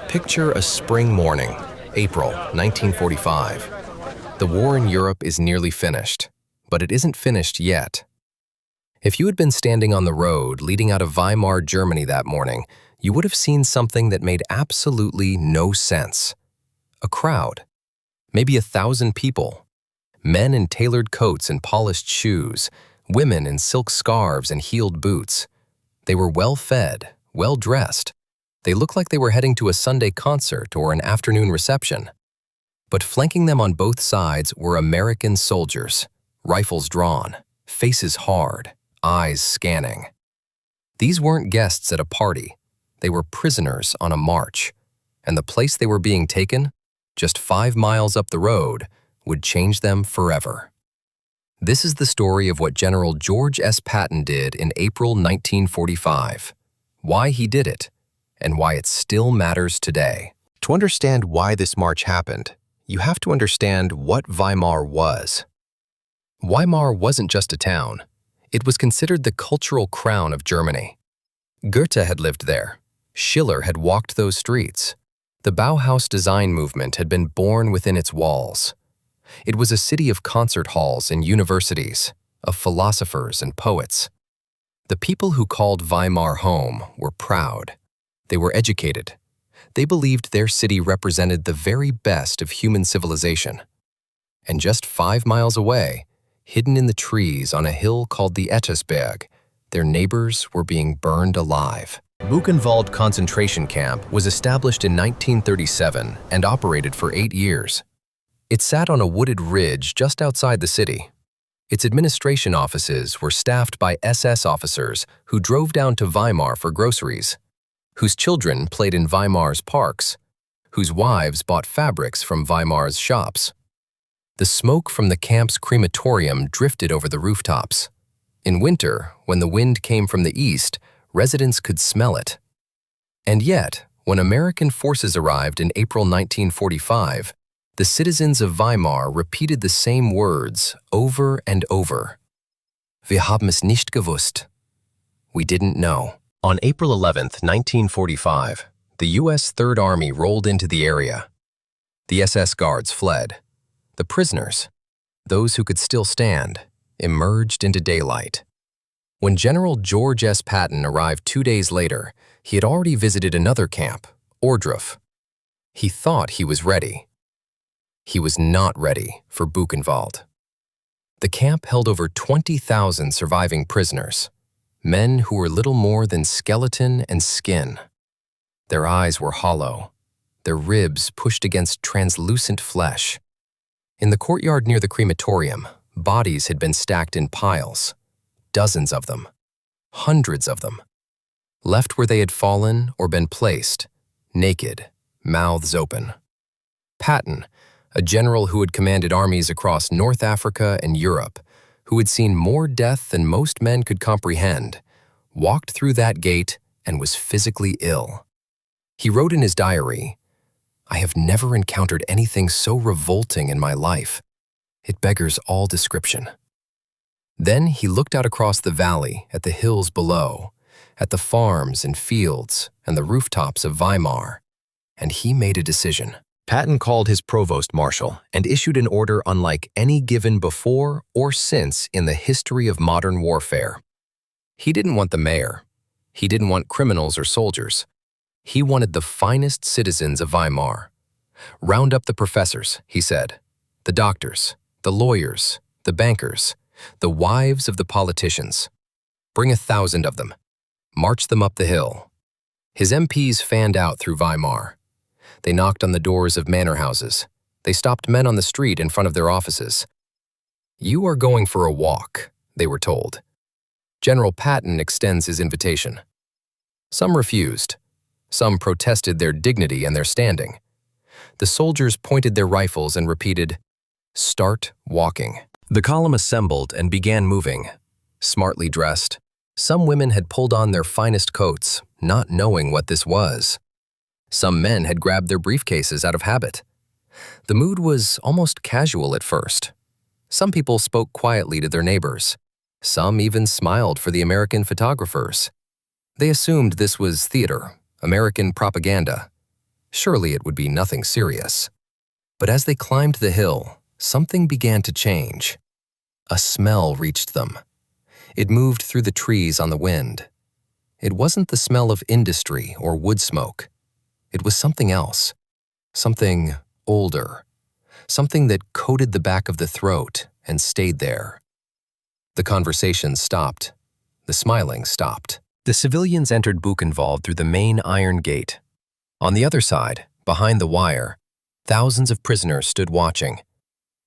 Picture a spring morning, April 1945. The war in Europe is nearly finished, but it isn't finished yet. If you had been standing on the road leading out of Weimar, Germany that morning, you would have seen something that made absolutely no sense. A crowd. Maybe 1,000 people. Men in tailored coats and polished shoes, women in silk scarves and heeled boots. They were well-fed, well-dressed. They looked like they were heading to a Sunday concert or an afternoon reception. But flanking them on both sides were American soldiers, rifles drawn, faces hard, eyes scanning. These weren't guests at a party. They were prisoners on a march, and the place they were being taken, just 5 miles up the road, would change them forever. This is the story of what General George S. Patton did in April 1945, why he did it, and why it still matters today. To understand why this march happened, you have to understand what Weimar was. Weimar wasn't just a town. It was considered the cultural crown of Germany. Goethe had lived there. Schiller had walked those streets. The Bauhaus design movement had been born within its walls. It was a city of concert halls and universities, of philosophers and poets. The people who called Weimar home were proud. They were educated. They believed their city represented the very best of human civilization. And just 5 miles away, hidden in the trees on a hill called the Etesberg, their neighbors were being burned alive. Buchenwald concentration camp was established in 1937 and operated for 8 years. It sat on a wooded ridge just outside the city. Its administration offices were staffed by SS officers who drove down to Weimar for groceries, whose children played in Weimar's parks, whose wives bought fabrics from Weimar's shops. The smoke from the camp's crematorium drifted over the rooftops. In winter, when the wind came from the east, residents could smell it. And yet, when American forces arrived in April 1945, the citizens of Weimar repeated the same words over and over. Wir haben es nicht gewusst. We didn't know. On April 11, 1945, the U.S. Third Army rolled into the area. The SS guards fled. The prisoners, those who could still stand, emerged into daylight. When General George S. Patton arrived 2 days later, he had already visited another camp, Ohrdruf. He thought he was ready. He was not ready for Buchenwald. The camp held over 20,000 surviving prisoners, men who were little more than skeleton and skin. Their eyes were hollow, their ribs pushed against translucent flesh. In the courtyard near the crematorium, bodies had been stacked in piles, dozens of them, hundreds of them, left where they had fallen or been placed, naked, mouths open. Patton, a general who had commanded armies across North Africa and Europe, who had seen more death than most men could comprehend, walked through that gate and was physically ill. He wrote in his diary, "I have never encountered anything so revolting in my life. It beggars all description." Then he looked out across the valley at the hills below, at the farms and fields and the rooftops of Weimar, and he made a decision. Patton called his provost marshal and issued an order unlike any given before or since in the history of modern warfare. He didn't want the mayor. He didn't want criminals or soldiers. He wanted the finest citizens of Weimar. Round up the professors, he said, the doctors, the lawyers, the bankers, the wives of the politicians. Bring 1,000 of them. March them up the hill. His MPs fanned out through Weimar. They knocked on the doors of manor houses. They stopped men on the street in front of their offices. "You are going for a walk," they were told. General Patton extends his invitation. Some refused. Some protested their dignity and their standing. The soldiers pointed their rifles and repeated, "Start walking." The column assembled and began moving. Smartly dressed, some women had pulled on their finest coats, not knowing what this was. Some men had grabbed their briefcases out of habit. The mood was almost casual at first. Some people spoke quietly to their neighbors. Some even smiled for the American photographers. They assumed this was theater, American propaganda. Surely it would be nothing serious. But as they climbed the hill, something began to change. A smell reached them. It moved through the trees on the wind. It wasn't the smell of industry or wood smoke. It was something else. Something older. Something that coated the back of the throat and stayed there. The conversation stopped. The smiling stopped. The civilians entered Buchenwald through the main iron gate. On the other side, behind the wire, thousands of prisoners stood watching.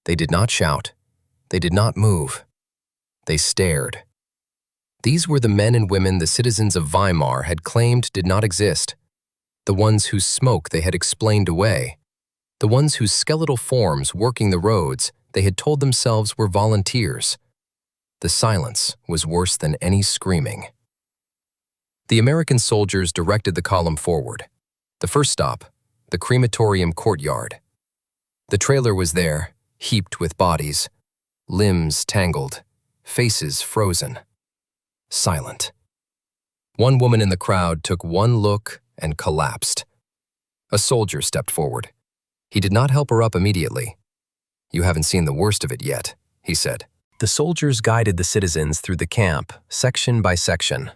They did not shout. They did not move. They stared. These were the men and women the citizens of Weimar had claimed did not exist. The ones whose smoke they had explained away. The ones whose skeletal forms working the roads they had told themselves were volunteers. The silence was worse than any screaming. The American soldiers directed the column forward. The first stop, the crematorium courtyard. The trailer was there, heaped with bodies, limbs tangled, faces frozen, silent. One woman in the crowd took one look and collapsed. A soldier stepped forward. He did not help her up immediately. "You haven't seen the worst of it yet," he said. The soldiers guided the citizens through the camp, section by section.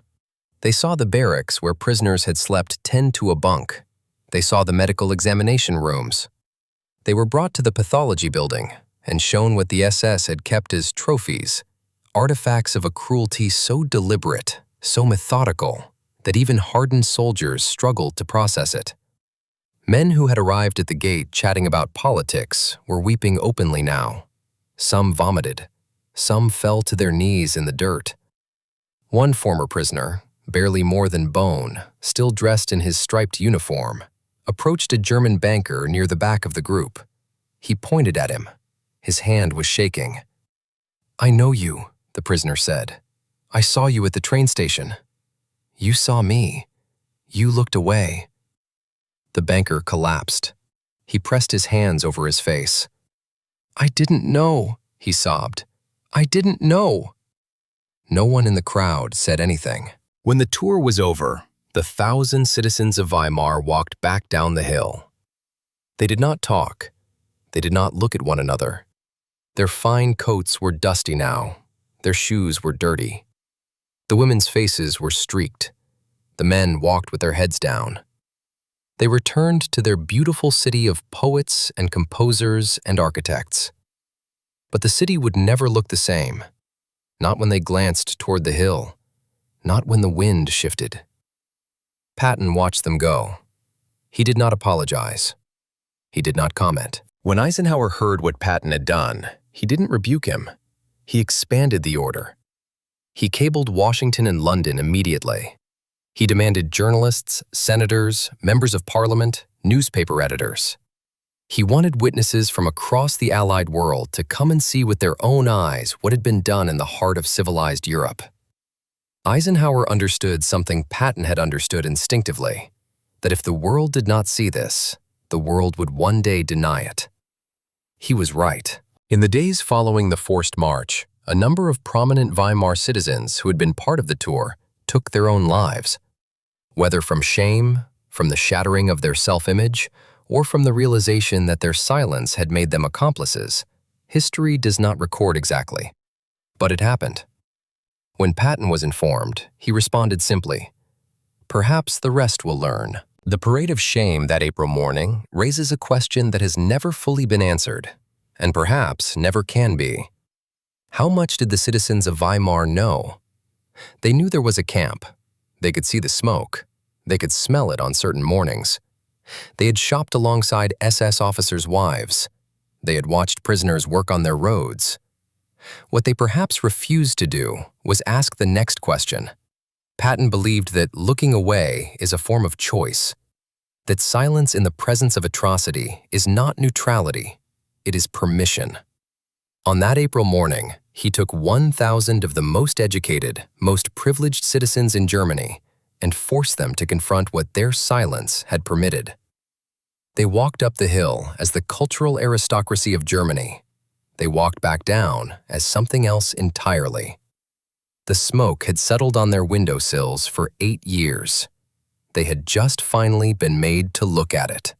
They saw the barracks where prisoners had slept 10 to a bunk. They saw the medical examination rooms. They were brought to the pathology building and shown what the SS had kept as trophies, artifacts of a cruelty so deliberate, so methodical, that even hardened soldiers struggled to process it. Men who had arrived at the gate chatting about politics were weeping openly now. Some vomited. Some fell to their knees in the dirt. One former prisoner, barely more than bone, still dressed in his striped uniform, approached a German banker near the back of the group. He pointed at him. His hand was shaking. "I know you," the prisoner said. "I saw you at the train station. You saw me. You looked away." The banker collapsed. He pressed his hands over his face. "I didn't know," he sobbed. "I didn't know." No one in the crowd said anything. When the tour was over, the 1,000 citizens of Weimar walked back down the hill. They did not talk. They did not look at one another. Their fine coats were dusty now. Their shoes were dirty. The women's faces were streaked. The men walked with their heads down. They returned to their beautiful city of poets and composers and architects. But the city would never look the same. Not when they glanced toward the hill. Not when the wind shifted. Patton watched them go. He did not apologize. He did not comment. When Eisenhower heard what Patton had done, he didn't rebuke him. He expanded the order. He cabled Washington and London immediately. He demanded journalists, senators, members of parliament, newspaper editors. He wanted witnesses from across the Allied world to come and see with their own eyes what had been done in the heart of civilized Europe. Eisenhower understood something Patton had understood instinctively, that if the world did not see this, the world would one day deny it. He was right. In the days following the forced march, a number of prominent Weimar citizens who had been part of the tour took their own lives. Whether from shame, from the shattering of their self-image, or from the realization that their silence had made them accomplices, history does not record exactly. But it happened. When Patton was informed, he responded simply, "Perhaps the rest will learn." The parade of shame that April morning raises a question that has never fully been answered, and perhaps never can be. How much did the citizens of Weimar know? They knew there was a camp. They could see the smoke. They could smell it on certain mornings. They had shopped alongside SS officers' wives. They had watched prisoners work on their roads. What they perhaps refused to do was ask the next question. Patton believed that looking away is a form of choice, that silence in the presence of atrocity is not neutrality, it is permission. On that April morning, he took 1,000 of the most educated, most privileged citizens in Germany and forced them to confront what their silence had permitted. They walked up the hill as the cultural aristocracy of Germany. They walked back down as something else entirely. The smoke had settled on their windowsills for 8 years. They had just finally been made to look at it.